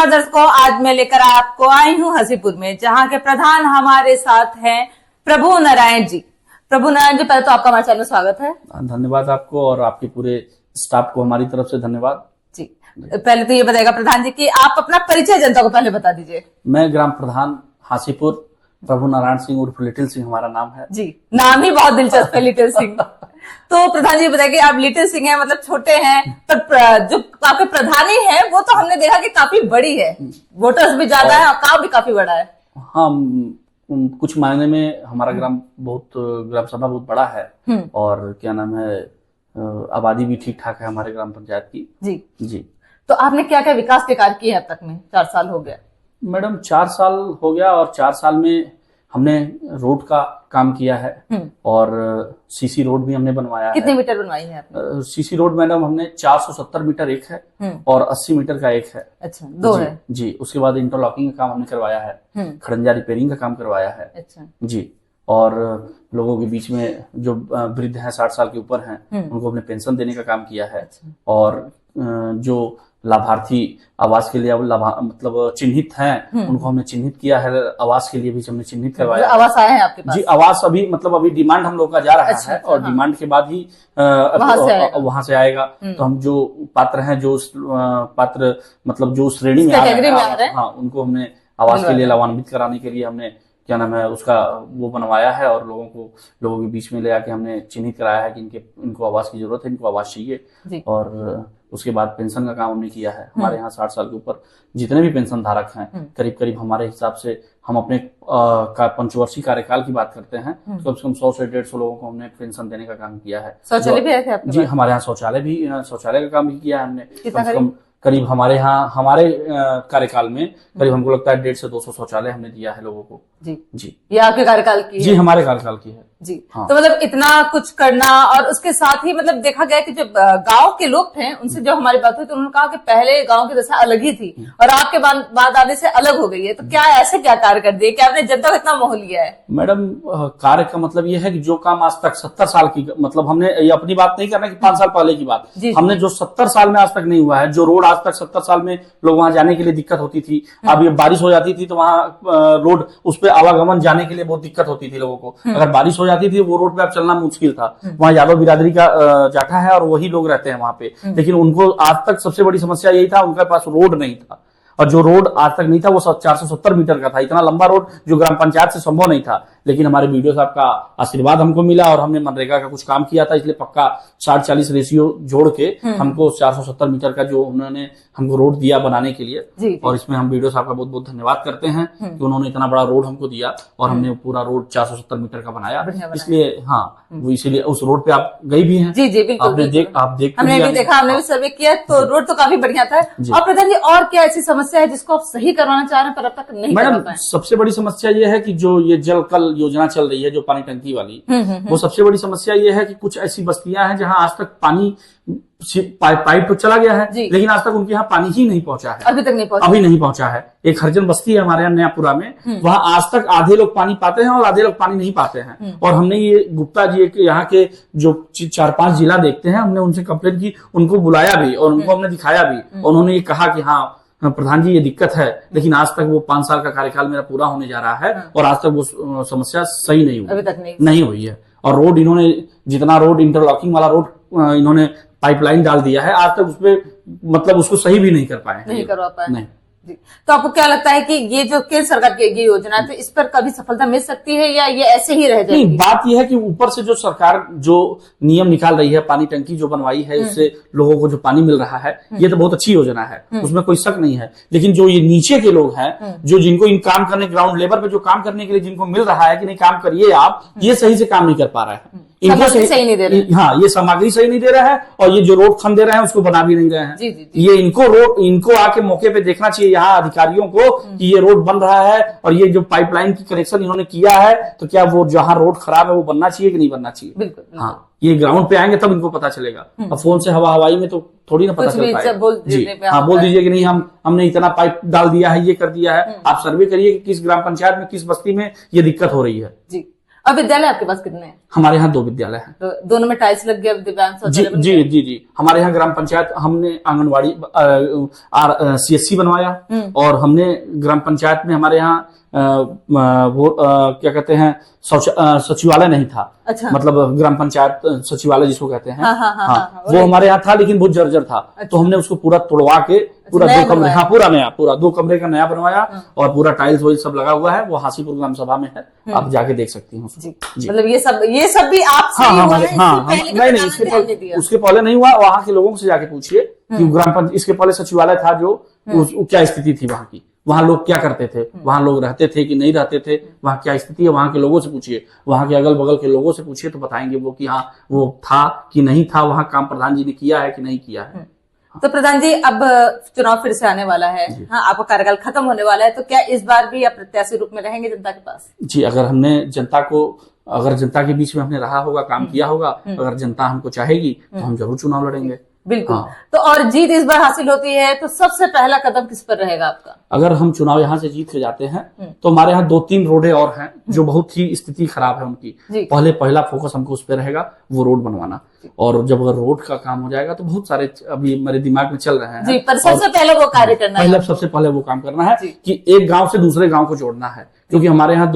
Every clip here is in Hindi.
नमस्कार दर्शकों, आज मैं लेकर आपको आई हूं हसीपुर में, जहां के प्रधान हमारे साथ हैं प्रभु नारायण जी। प्रभु नारायण जी, पहले तो आपका हमारे चैनल में स्वागत है। धन्यवाद आपको और आपके पूरे स्टाफ को हमारी तरफ से धन्यवाद जी। पहले तो ये बताएगा प्रधान जी कि आप अपना परिचय जनता को पहले बता दीजिए। मैं ग्राम प्रधान हासीपुर प्रभु नारायण सिंह उर्फ लिटिल सिंह हमारा नाम है जी। नाम ही बहुत दिलचस्प है, लिटिल सिंह। तो प्रधान जी बताइए कि आप लिटिल सिंह हैं, मतलब छोटे हैं, पर जो आपके प्रधानी है वो तो हमने देखा कि काफी बड़ी है, वोटर्स भी ज्यादा है और काम भी काफी बड़ा है। हाँ, कुछ मायने में हमारा ग्राम सभा बहुत बड़ा है और क्या नाम है, आबादी भी ठीक ठाक है हमारे ग्राम पंचायत की। जी जी। तो आपने क्या क्या विकास के कार्य किए हैं अब तक में? 4 साल हो गया मैडम, 4 साल हो गया और 4 साल में हमने रोड का काम किया है और सीसी रोड भी हमने बनवाया। कितने मीटर बनवाई है आपने? सीसी रोड मैडम हमने 470 मीटर एक है और 80 मीटर का एक है। अच्छा, 2 है जी। उसके बाद इंटरलॉकिंग का काम हमने करवाया है, खड़ंजा रिपेयरिंग का काम करवाया है। अच्छा जी। और लोगों के बीच में जो वृद्ध हैं 60 साल के ऊपर हैं उनको हमने पेंशन देने का काम किया है। अच्छा। और जो लाभार्थी आवास के लिए मतलब चिन्हित हैं उनको हमने चिन्हित किया है, आवास के लिए भी हमने चिन्हित करवाया। आवास आया है आपके पास? जी, आवास अभी डिमांड हम लोग का जा रहा है और डिमांड के बाद ही वहां से आएगा। तो हम जो पात्र हैं, जो पात्र मतलब जो श्रेणी में आ रहे हैं, हाँ, उनको हमने आवास के लिए लाभान्वित कराने के लिए हमने क्या नाम है उसका वो बनवाया है और लोगों के बीच में ले आके हमने चिन्हित कराया है कि इनको आवास की जरूरत है, इनको आवास चाहिए। और उसके बाद पेंशन का काम हमने किया है। हमारे यहाँ 60 साल के ऊपर जितने भी पेंशन धारक हैं, करीब करीब हमारे हिसाब से हम अपने पंचवर्षीय कार्यकाल की बात करते हैं तो कम से कम 100 से 150 लोगों को हमने पेंशन देने का काम किया है। शौचालय भी है जी, हमारे यहाँ शौचालय का काम भी किया है हमने। कम से कम करीब हमारे कार्यकाल में करीब हमको लगता है 150 से 200 शौचालय हमने दिया है लोगों को। जी जी। ये आपके कार्यकाल की है? जी, हमारे कार्यकाल की है जी। हाँ। तो मतलब इतना कुछ करना और उसके साथ ही मतलब देखा गया कि जो गांव के लोग थे उनसे जब हमारी बात हुई तो उन्होंने कहा कि पहले गांव की दशा अलग ही थी और आपके बाद आने से अलग हो गई है। तो क्या ऐसे क्या कार्य कर दिए कि आपने जनता को इतना मोह लिया है? मैडम, कार्य का मतलब ये है कि जो काम आज तक 70 साल की, मतलब हमने ये अपनी बात नहीं करना कि 5 साल पहले की बात, हमने जो 70 साल में आज तक नहीं हुआ है, जो रोड आज तक 70 साल में लोग वहां जाने के लिए दिक्कत होती थी, अब ये बारिश हो जाती थी तो वहां रोड उस पर आवागमन जाने के लिए बहुत दिक्कत होती थी लोगों को। अगर बारिश हो जाती थी वो रोड पे अब चलना मुश्किल था। वहाँ यादव बिरादरी का जाठा है और वही लोग रहते हैं वहां पे, लेकिन उनको आज तक सबसे बड़ी समस्या यही था, उनके पास रोड नहीं था। और जो रोड आज तक नहीं था वो 470 मीटर का था, इतना लंबा रोड जो ग्राम पंचायत से संभव नहीं था। लेकिन हमारे वीडियो साहब का आशीर्वाद हमको मिला और हमने मनरेगा का कुछ काम किया था, इसलिए पक्का 60-40 रेशियो जोड़ के हमको 470 मीटर का जो उन्होंने हमको रोड दिया बनाने के लिए। और इसमें हम वीडियो साहब का बहुत बहुत धन्यवाद करते हैं कि उन्होंने इतना बड़ा रोड हमको दिया और हमने पूरा रोड 470 मीटर का बनाया। इसलिए हाँ, वो इसीलिए उस रोड पे आप गई भी हैं? जी जी, बिल्कुल। हमने भी देखा, हमने भी सर्वे किया तो रोड तो काफी बढ़िया था। और प्रधान जी, और क्या ऐसी समस्या है जिसको आप सही करवाना चाह रहे हैं पर अब तक नहीं करवा पाए? सबसे बड़ी समस्या ये है कि जो ये जल कल योजना चल रही है, जो पानी टंकी वाली, वो सबसे बड़ी समस्या ये है कि कुछ ऐसी बस्तियां हैं जहां आज तक पानी पाइप तो चला गया है लेकिन आज तक उनके यहाँ पानी ही नहीं पहुंचा है। अभी नहीं पहुंचा है। एक हरिजन बस्ती है हमारे यहाँ नयापुरा में, वहां आज तक आधे लोग पानी पाते हैं और आधे लोग पानी नहीं पाते हैं। और हमने ये गुप्ता जी यहाँ के जो 4-5 जिला देखते हैं, हमने उनसे कंप्लेन की, उनको बुलाया भी और उनको हमने दिखाया भी। उन्होंने ये कहा कि हाँ प्रधान जी ये दिक्कत है, लेकिन आज तक वो 5 साल का कार्यकाल मेरा पूरा होने जा रहा है और आज तक वो समस्या सही नहीं हुई, अभी तक नहीं हुई है। और रोड इन्होंने जितना रोड इंटरलॉकिंग वाला रोड इन्होंने पाइपलाइन डाल दिया है, आज तक उसपे मतलब उसको सही भी नहीं कर पाए, नहीं करवा पाए। नहीं। तो आपको क्या लगता है कि ये जो केंद्र सरकार की ये योजना है तो इस पर कभी सफलता मिल सकती है या ये ऐसे ही रह जाएगी? नहीं, बात यह है कि ऊपर से जो सरकार जो नियम निकाल रही है, पानी टंकी जो बनवाई है, उससे लोगों को जो पानी मिल रहा है, ये तो बहुत अच्छी योजना है, उसमें कोई शक नहीं है। लेकिन जो ये नीचे के लोग हैं, जो जिनको इन काम करने, ग्राउंड लेवल पे जो काम करने के लिए जिनको मिल रहा है कि नहीं काम करिए आप, ये सही से काम नहीं कर पा रहे हैं। सामग्री सही नहीं दे रहे हैं। हाँ, ये सामग्री सही नहीं दे रहा है और ये जो रोड खन दे रहे हैं उसको बना भी नहीं रहे हैं। ये इनको आके मौके पे देखना चाहिए यहाँ अधिकारियों को कि ये रोड बन रहा है और ये जो पाइपलाइन की कनेक्शन इन्होंने किया है तो क्या वो जहाँ रोड खराब है वो बनना चाहिए कि नहीं बनना चाहिए। बिल्कुल। हाँ, ये ग्राउंड पे आएंगे तब इनको पता चलेगा। अब फोन से हवाई में तो थोड़ी ना पता चल पाएगा। जी हाँ, बोल दीजिए कि नहीं हमने इतना पाइप डाल दिया है, ये कर दिया है। आप सर्वे करिए कि किस ग्राम पंचायत में, किस बस्ती में ये दिक्कत हो रही है। जी। और विद्यालय आपके पास कितने हैं? हमारे यहाँ 2 विद्यालय हैं। तो दोनों में टाइल्स लग गया, दिव्यांग जी जी जी जी। हमारे यहाँ ग्राम पंचायत हमने आंगनवाड़ी CSC बनवाया, और हमने ग्राम पंचायत में हमारे यहाँ क्या कहते हैं सचिवालय नहीं था। अच्छा। मतलब ग्राम पंचायत सचिवालय जिसको कहते हैं, हाँ, वो हमारे यहाँ था, लेकिन बहुत जर्जर था। तो हमने उसको पूरा तोड़वा के पूरा 2 कमरे, हाँ पूरा 2 कमरे का नया बनवाया, और पूरा टाइल्स वही सब लगा हुआ है। वो हासीपुर ग्राम सभा में है, आप जाके देख सकती हैं। जी। मतलब ये सब भी आप नहीं, उसके पहले नहीं हुआ। वहाँ के लोगों से जाके पूछिए कि ग्राम पंचायत, इसके पहले सचिवालय था जो, क्या स्थिति थी वहाँ की, वहां लोग क्या करते थे, वहां लोग रहते थे कि नहीं रहते थे, वहां क्या स्थिति है, वहां के लोगों से पूछिए, वहां के अगल बगल के लोगों से पूछिए, तो बताएंगे वो कि हाँ वो था कि नहीं था, वहां काम प्रधान जी ने किया है कि नहीं किया है। तो प्रधान जी, अब चुनाव फिर से आने वाला है, हाँ आपका कार्यकाल खत्म होने वाला है, तो क्या इस बार भी आप प्रत्याशी रूप में रहेंगे जनता के पास? जी, अगर जनता के बीच में हमने रहा होगा, काम किया होगा, अगर जनता हमको चाहेगी तो हम जरूर चुनाव लड़ेंगे। बिल्कुल। हाँ। तो और जीत इस बार हासिल होती है तो सबसे पहला कदम किस पर रहेगा आपका? अगर हम चुनाव यहाँ से जीत के जाते हैं तो हमारे यहाँ 2-3 रोडें और हैं जो बहुत ही स्थिति खराब है उनकी। पहला फोकस हमको उस पर रहेगा, वो रोड बनवाना। और जब अगर रोड का काम हो जाएगा तो बहुत सारे अभी मेरे दिमाग में चल रहे हैं। जी, पर सबसे पहले वो कार्य करना है। सबसे पहले वो काम करना है कि एक गांव से दूसरे गांव को जोड़ना है, क्योंकि हमारे यहाँ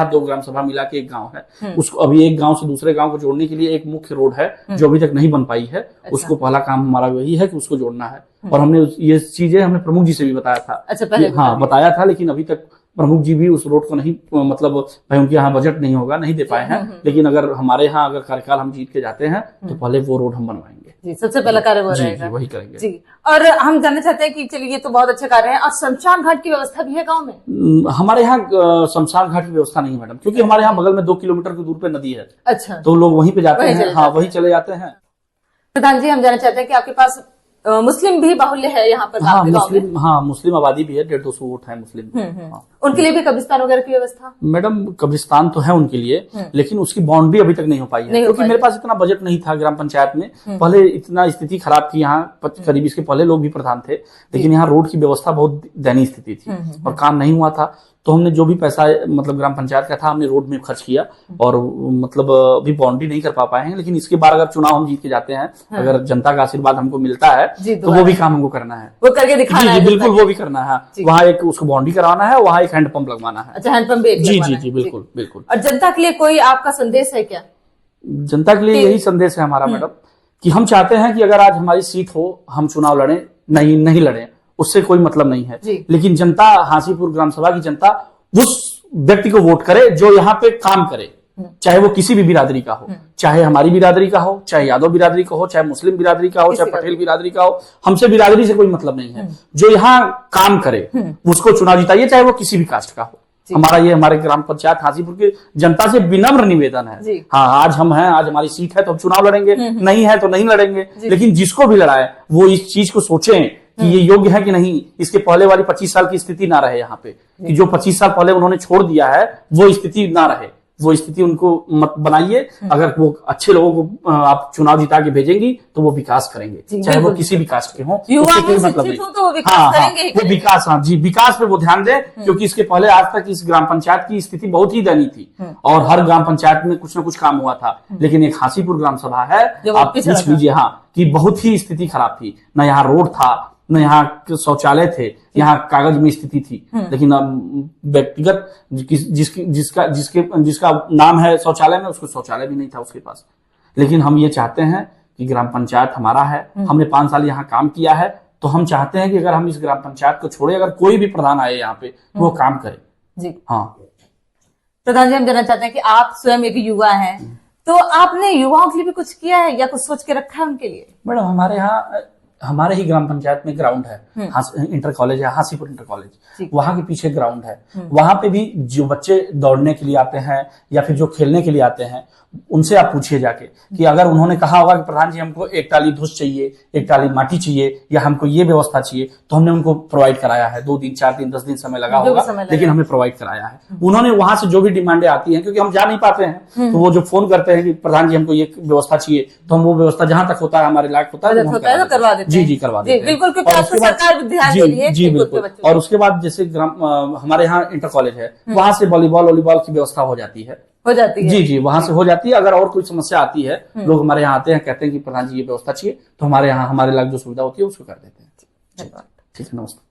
दो ग्राम सभा मिला के एक गांव है। उसको अभी एक गांव से दूसरे गांव को जोड़ने के लिए एक मुख्य रोड है जो अभी तक नहीं बन पाई है। उसको पहला काम हमारा वही है कि उसको जोड़ना है। और हमने ये चीजें हमने प्रमुख जी से भी बताया था। अच्छा, पहले हाँ बताया था, लेकिन अभी तक प्रमुख जी भी उस रोड को नहीं, मतलब भाई उनके यहाँ बजट नहीं होगा, नहीं दे पाए हैं। लेकिन अगर हमारे यहाँ अगर कार्यकाल हम जीत के जाते हैं तो पहले वो रोड हम बनवाएंगे। जी, सबसे पहला कार्य वो रहेगा। वही करेंगे जी। और हम जानना चाहते हैं कि चलिए ये तो बहुत अच्छा कार्य है, और शमशान घाट की व्यवस्था भी है गाँव में? हमारे यहाँ शमशान घाट की व्यवस्था नहीं है मैडम, क्योंकि हमारे यहाँ बगल में 2 किलोमीटर की दूर पे नदी है। अच्छा। तो लोग वहीं पे जाते हैं। हाँ, वहीं चले जाते हैं। प्रधान जी, हम जानना चाहते हैं कि आपके पास मुस्लिम भी बाहुल्य है यहाँ पर? मुस्लिम आबादी भी है, 150-200 वोट है मुस्लिम। उनके लिए भी कब्रिस्तान वगैरह की व्यवस्था? मैडम, कब्रिस्तान तो है उनके लिए, लेकिन उसकी बाउंड्री अभी तक नहीं हो पाई है, क्योंकि मेरे पास इतना बजट नहीं था ग्राम पंचायत में। पहले इतना स्थिति खराब थी यहाँ, करीब इसके पहले लोग भी प्रधान थे, लेकिन यहाँ रोड की व्यवस्था बहुत दयनीय स्थिति थी और काम नहीं हुआ था। तो हमने जो भी पैसा मतलब ग्राम पंचायत का था हमने रोड में खर्च किया, और मतलब अभी बाउंड्री नहीं कर पा पाए हैं। लेकिन इसके बाद अगर चुनाव हम जीत के जाते हैं, अगर जनता का आशीर्वाद हमको मिलता है तो वो भी काम हमको करना है, वो करके दिखाना है। बिल्कुल, वो भी करना है। वहाँ एक उसको बाउंड्री कराना है, वहाँ एक हैंडपंप लगवाना है। अच्छा, हैंडपंप भी? जी, बिल्कुल बिल्कुल। और जनता के लिए कोई आपका संदेश है क्या? जनता के लिए यही संदेश है हमारा मैडम, कि हम चाहते हैं कि अगर आज हमारी सीट हो, हम चुनाव लड़े, नहीं लड़े, उससे कोई मतलब नहीं है। लेकिन जनता, हासीपुर ग्राम सभा की जनता उस व्यक्ति को वोट करे जो यहाँ पे काम करे, चाहे वो किसी भी बिरादरी का हो, चाहे हमारी बिरादरी का हो, चाहे यादव बिरादरी का हो, चाहे मुस्लिम बिरादरी का हो, चाहे पटेल बिरादरी का हो। हमसे बिरादरी से कोई मतलब नहीं है। जो यहाँ काम करे उसको चुनाव जिताइए, चाहे वो किसी भी कास्ट का हो। हमारे ग्राम पंचायत हाजीपुर की जनता से विनम्र निवेदन है। हाँ, आज हम हैं, आज हमारी सीट है तो हम चुनाव लड़ेंगे, नहीं है तो नहीं लड़ेंगे। लेकिन जिसको भी लड़ाए वो इस चीज को सोचें कि ये योग्य है कि नहीं। इसके पहले वाली 25 साल की स्थिति ना रहे यहाँ पे, कि जो 25 साल पहले उन्होंने छोड़ दिया है वो स्थिति ना रहे। वो स्थिति उनको मत बनाइए। अगर वो अच्छे लोगों को आप चुनाव जिता के भेजेंगी तो वो विकास करेंगे, चाहे वो किसी भी कास्ट के हों। कोई मतलब नहीं। तो वो विकास करेंगे। वो विकास, हाँ जी, विकास पे वो ध्यान दें, क्योंकि इसके पहले आज तक इस ग्राम पंचायत की स्थिति बहुत ही दयनीय थी और हर ग्राम पंचायत में कुछ ना कुछ काम हुआ था। लेकिन एक हासीपुर ग्राम सभा है, आप पूछ लीजिए, हाँ, कि बहुत ही स्थिति खराब थी। न यहाँ रोड था, न यहाँ शौचालय थे, यहाँ कागज में स्थिति थी। लेकिन व्यक्तिगत जिसका नाम है शौचालय में, उसको शौचालय भी नहीं था उसके पास। लेकिन हम ये चाहते हैं कि ग्राम पंचायत हमारा है, हमने 5 साल यहाँ काम किया है, तो हम चाहते हैं कि अगर हम इस ग्राम पंचायत को छोड़े, अगर कोई भी प्रधान आए यहाँ पे तो वो काम करे। जी हाँ प्रधान जी, हम जानना चाहते हैं कि आप स्वयं एक युवा हैं, तो आपने युवाओं के लिए भी कुछ किया है या कुछ सोच के रखा है उनके लिए? मैडम, हमारे यहाँ हमारे ही ग्राम पंचायत में ग्राउंड है, इंटर कॉलेज है, हासीपुर इंटर कॉलेज। वहां के पीछे ग्राउंड है। वहां पे भी जो बच्चे दौड़ने के लिए आते हैं या फिर जो खेलने के लिए आते हैं, उनसे आप पूछिए जाके कि अगर उन्होंने कहा होगा कि प्रधान जी हमको 1 टाली धुस चाहिए, 1 टाली माटी चाहिए, या हमको ये व्यवस्था चाहिए, तो हमने उनको प्रोवाइड कराया है। 2 दिन, 4 दिन, 10 दिन समय लगा होगा, लेकिन हमने प्रोवाइड कराया है। उन्होंने वहां से जो भी डिमांडें आती हैं, क्योंकि हम जा नहीं पाते हैं, तो वो जो फोन करते हैं कि प्रधान जी हमको ये व्यवस्था चाहिए, तो हम वो व्यवस्था जहां तक होता है, हमारे लायक होता है, करवा देते हैं। जी, करवा देते हैं। बिल्कुल, क्योंकि आपको सरकार भी ध्यान दे रही है। जी बिल्कुल। और उसके बाद जैसे हमारे यहाँ इंटर कॉलेज है, वहां से वॉलीबॉल की व्यवस्था हो जाती है। हो जाती है। जी जी, वहां से हो जाती है। अगर और कोई समस्या आती है, लोग हमारे यहाँ आते हैं, कहते हैं कि प्रधान जी ये व्यवस्था चाहिए, तो हमारे यहाँ हमारे लायक जो सुविधा होती है उसको कर देते हैं। धन्यवाद। ठीक है, नमस्ते।